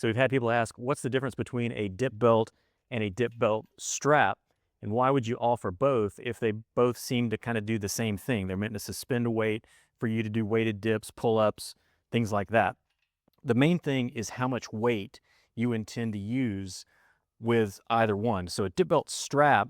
So we've had people ask, what's the difference between a dip belt and a dip belt strap? And why would you offer both if they both seem to kind of do the same thing? They're meant to suspend a weight for you to do weighted dips, pull-ups, things like that. The main thing is how much weight you intend to use with either one. So a dip belt strap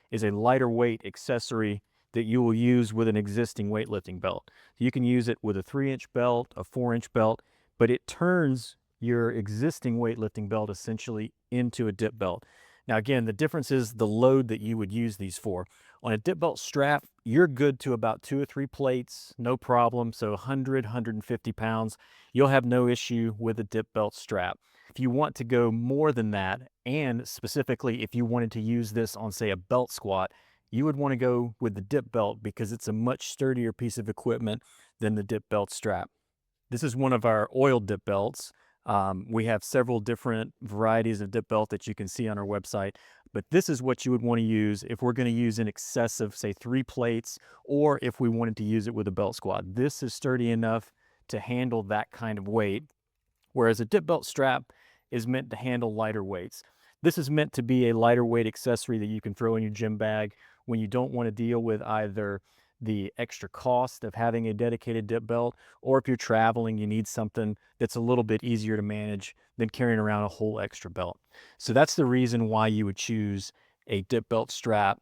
is a lighter weight accessory that you will use with an existing weightlifting belt. You can use it with a 3-inch belt, a 4-inch belt, but it turns your existing weightlifting belt essentially into a dip belt. Now, again, the difference is the load that you would use these for. On a dip belt strap, you're good to about 2 or 3 plates, no problem. So 100, 150 pounds, you'll have no issue with a dip belt strap. If you want to go more than that, and specifically if you wanted to use this on, say, a belt squat, you would want to go with the dip belt because it's a much sturdier piece of equipment than the dip belt strap. This is one of our oil dip belts. We have several different varieties of dip belt that you can see on our website, but this is what you would want to use if we're going to use in excess of, say, 3 plates, or if we wanted to use it with a belt squat. This is sturdy enough to handle that kind of weight, whereas a dip belt strap is meant to handle lighter weights. This is meant to be a lighter weight accessory that you can throw in your gym bag when you don't want to deal with either the extra cost of having a dedicated dip belt, or if you're traveling, you need something that's a little bit easier to manage than carrying around a whole extra belt. So that's the reason why you would choose a dip belt strap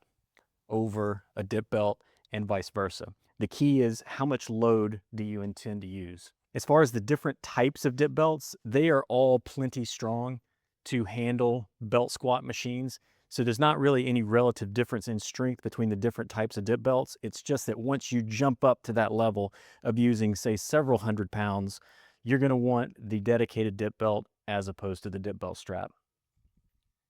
over a dip belt and vice versa. The key is how much load do you intend to use? As far as the different types of dip belts, they are all plenty strong to handle belt squat machines. So there's not really any relative difference in strength between the different types of dip belts. It's just that once you jump up to that level of using, say, several hundred pounds, you're going to want the dedicated dip belt as opposed to the dip belt strap.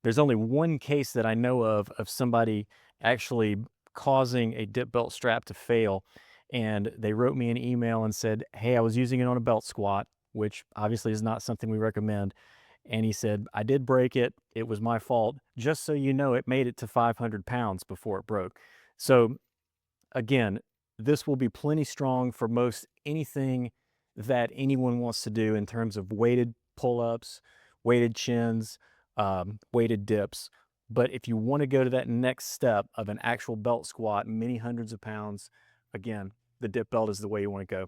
There's only one case that I know of somebody actually causing a dip belt strap to fail. And they wrote me an email and said, hey, I was using it on a belt squat, which obviously is not something we recommend. And he said, I did break it. It was my fault. Just so you know, it made it to 500 pounds before it broke. So again, this will be plenty strong for most anything that anyone wants to do in terms of weighted pull-ups, weighted chins, weighted dips. But if you want to go to that next step of an actual belt squat, many hundreds of pounds, again, the dip belt is the way you want to go.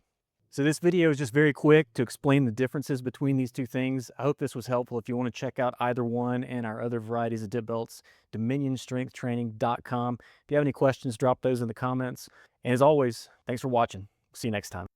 So this video is just very quick to explain the differences between these two things. I hope this was helpful. If you want to check out either one and our other varieties of dip belts, dominionstrengthtraining.com. If you have any questions, drop those in the comments. And as always, thanks for watching. See you next time.